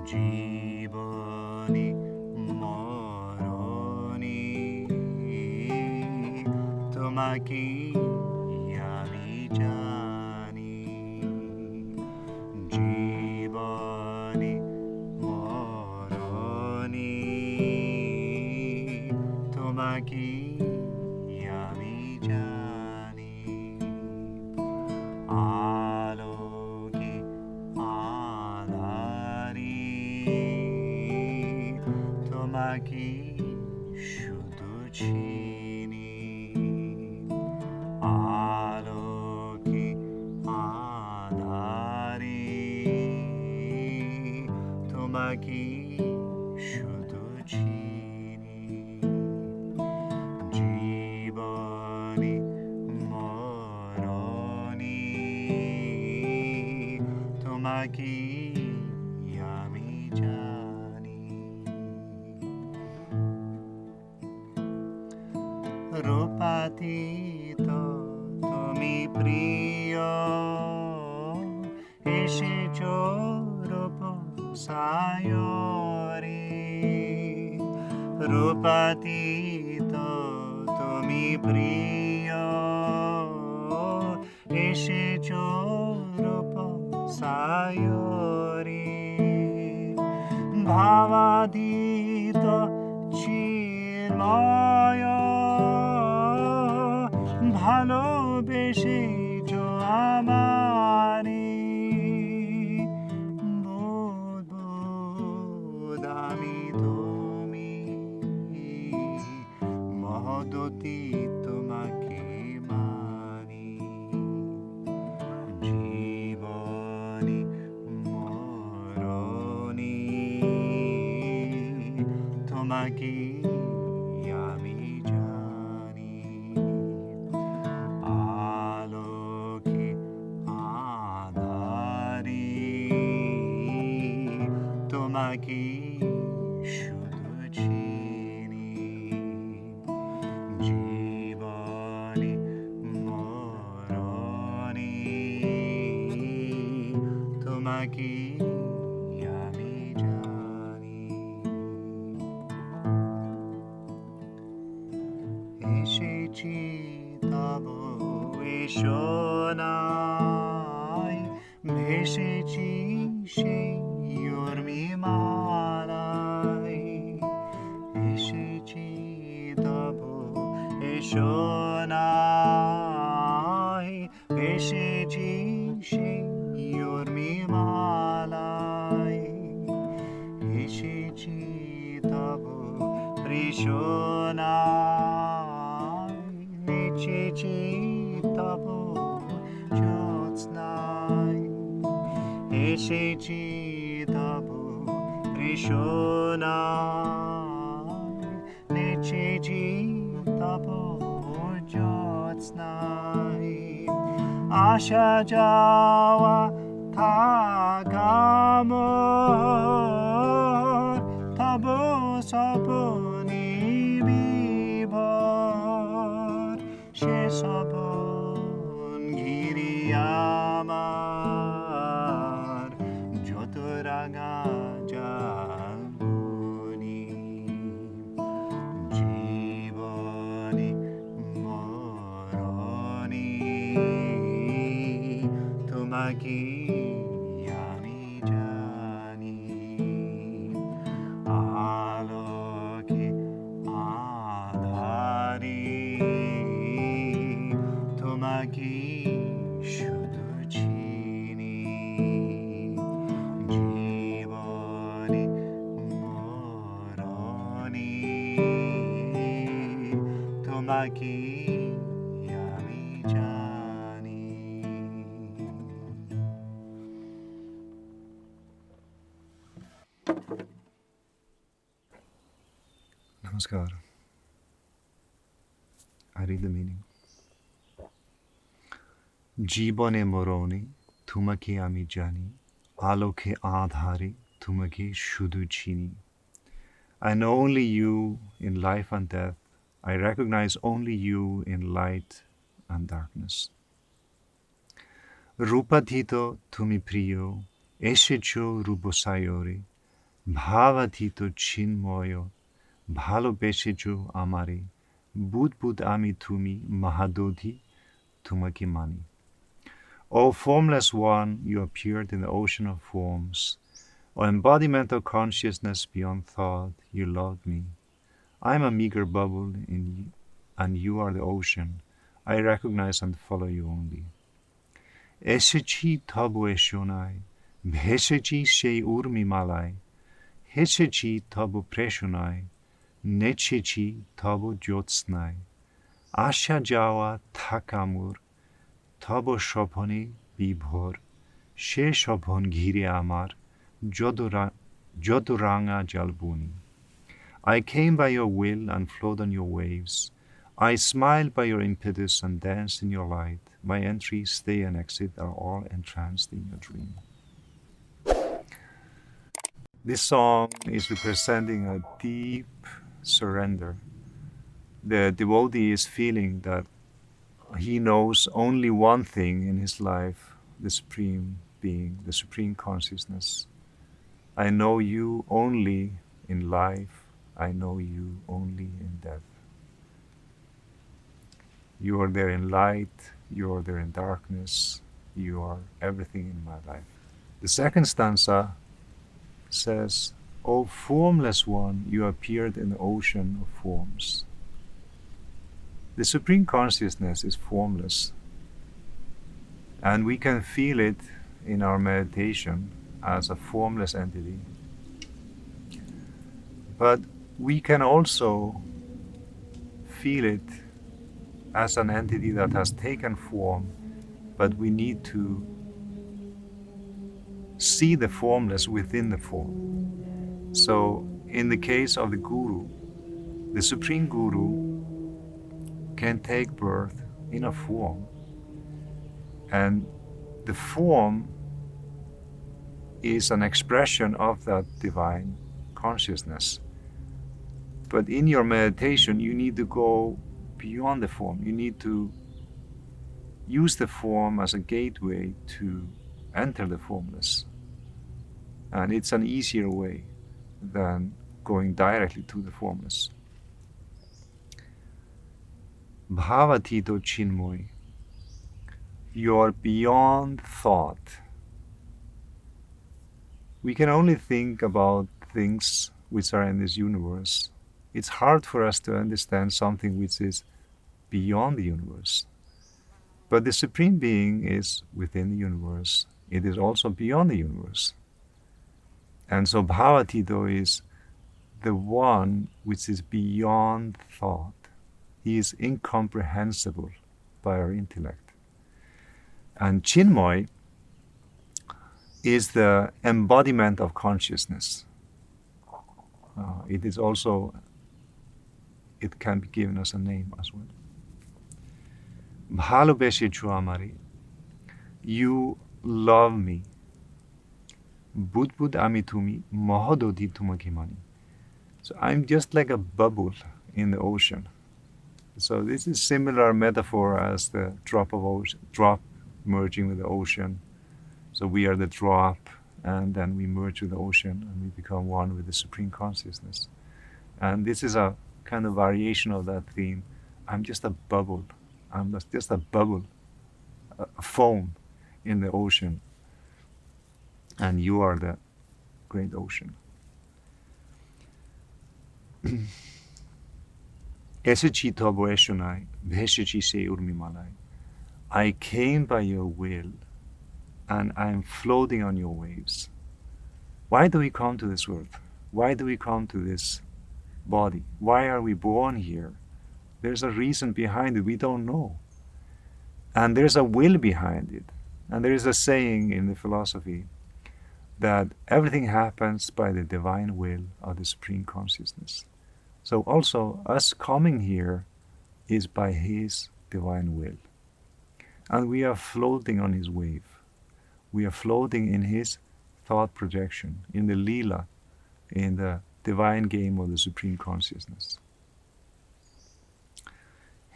জীবনী মরণী তোমাকে আমি জানি জীবনী মরণী তোমাকে আমি জানি আলোকে আধারি তোমাকে শুধু চিনি আলোকে আধারি তোমাকে শুধু চিনি জীবনী মরণী তোমাকে আমি জানি রূপাতীত তুমি প্রিয় এসেছ রূপ সায়রে রূপাতীত তুমি প্রিয় এসেছ রূপ সায়রে ভাবাতীত চিন্ময় ভালোবেসেছ আমারে বোধ আমি তুমি মহদতী তোমাকে মানি জীবনী মরণী তোমাকে আমি জানি আলোকে আধারি তোমাকে শুধু চিনি জীবনী মরণী তোমাকে আমি জানি এসেছি তব এসোনায় ভেসেছি সেই উর্মিমালায় এসেছি তব এসোনায় ভেসেছি সেই উর্মিমালায় এসেছি তব কৃষ্ণায় নেচেছি তব জ্যোৎস্নায় এসেছি তব কৃষ্ণায় নেচেছি তব জ্যোৎস্নায় আসা যাওয়া থাকা মোর তব স্বপ্নে বিভোর সে স্বপন ঘিরি আমার যত রাঙা যাবনি জীবনী মরণী তোমাকে আমি জানি আলোকে আধারি তোমাকে শুধু চিনি জীবনী মরণী তোমাকে আমি জানি Namaskar. I read the meaning. জীবনে মরণে তোমাকে আমি জানি আলোকে আধারে তোমাকে শুধু চিনি I know only you in life and death. I recognize only you in light and darkness. রূপাধীত তুমি প্রিয় এসেছো রূপসায়রে ভাবাতীত চিন্ময় ভালোবেসেছো আমারে বুদ্বুদ আমি তুমি মহাদধি তোমাকে মানি. O formless one, you appeared in the ocean of forms. O embodiment of consciousness beyond thought, you loved me. I am a meager bubble in you, and you are the ocean. I recognize and follow you only. এসেছি তব এসোনায় ভেসেছি সেই উর্মিমালায় হেসেছি তব প্রেষণায় নেচেছি তব জ্যোৎস্নায় আসা যাওয়া থাকা মোর তব স্বপনে বিভোর সে স্বপন ঘিরে আমার যত রাঙা জলবনি. I came by your will and flowed on your waves. I smiled by your impetus and danced in your light. My entry, stay, and exit are all entranced in your dream. This song is representing a deep surrender. The devotee is feeling that he knows only one thing in his life, the Supreme Being, the Supreme Consciousness. I know you only in life. I know you only in death. You are there in light, you are there in darkness, you are everything in my life. The second stanza says, O formless one, you appeared in the ocean of forms. The Supreme Consciousness is formless, and we can feel it in our meditation as a formless entity. But we can also feel it as an entity that has taken form, but we need to see the formless within the form. So, in the case of the Guru, the Supreme Guru can take birth in a form, and the form is an expression of that divine consciousness. But in your meditation, you need to go beyond the form. You need to use the form as a gateway to enter the formless. And it's an easier way than going directly to the formless. Bhavatito Chinmoy, you are beyond thought. We can only think about things which are in this universe. It's hard for us to understand something which is beyond the universe. But the Supreme Being is within the universe. It is also beyond the universe. And so Bhavatito is the one which is beyond thought. He is incomprehensible by our intellect. And Chinmoy is the embodiment of consciousness. It is also, it can be given as a name as well. ভালোবেসেছো আমারে, you love me. বুদ্বুদ আমি তুমি মহোদধি তোমাকে মানি. So I'm just like a bubble in the ocean. So this is similar metaphor as the drop merging with the ocean. So we are the drop, and then we merge with the ocean, and we become one with the Supreme Consciousness. And this is a kind of variation of that theme. I'm just a bubble. I'm just a bubble, a foam in the ocean. And you are the great ocean. এসেছি তব এসোনায় ভেসেছি সেই উর্মিমালায়. I came by your will, and I am floating on your waves. Why do we come to this earth? Why do we come to this body? Why are we born here? There's a reason behind it. We don't know. And there's a will behind it. And there is a saying in the philosophy that everything happens by the divine will of the Supreme Consciousness. So also, us coming here is by His divine will. And we are floating on His wave. We are floating in His thought projection, in the Leela, in the divine game of the Supreme Consciousness.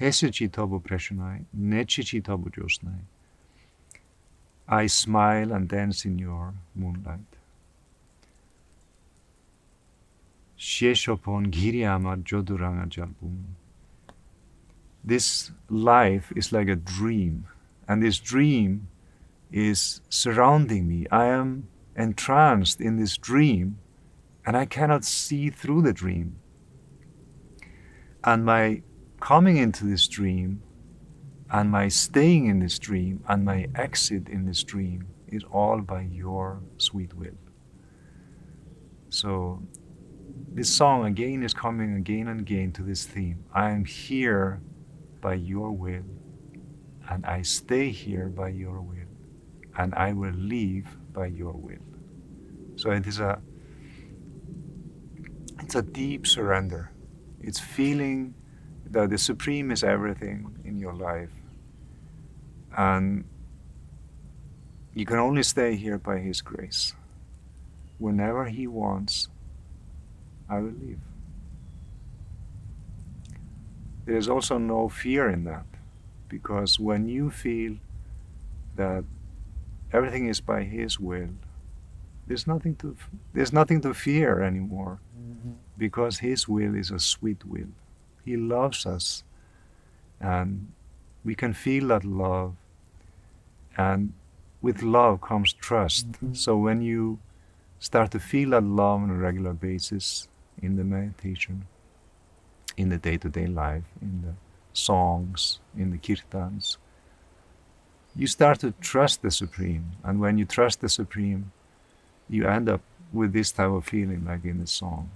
Hesechi tobo preshonai, nechichi tobo josnai. I smile and dance in your moonlight. Sheshopon Giri Amar Joduranga Jalbumi. This life is like a dream, and this dream is surrounding me. I am entranced in this dream, and I cannot see through the dream. And my coming into this dream, and my staying in this dream, and my exit in this dream is all by your sweet will. So this song again is coming again and again to this theme. I am here by your will, and I stay here by your will, and I will leave by your will. So it's a deep surrender. It's feeling that the Supreme is everything in your life, and you can only stay here by His grace. Whenever He wants, I will leave. There is also no fear in that, because when you feel that everything is by His will, there's nothing to fear anymore, because His will is a sweet will. He loves us, and we can feel that love, and with love comes trust. So when you start to feel that love on a regular basis in the meditation, in the day-to-day life, in the songs, in the kirtans, you start to trust the Supreme. And when you trust the Supreme, you end up with this type of feeling, like in the song,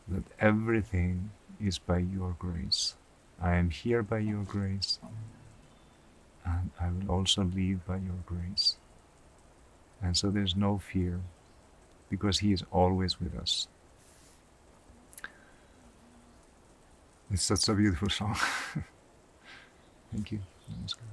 that everything is by your grace. I am here by your grace, and I will also leave by your grace. And so there's no fear, because He is always with us. It's such a beautiful song. Thank you. Namaskar.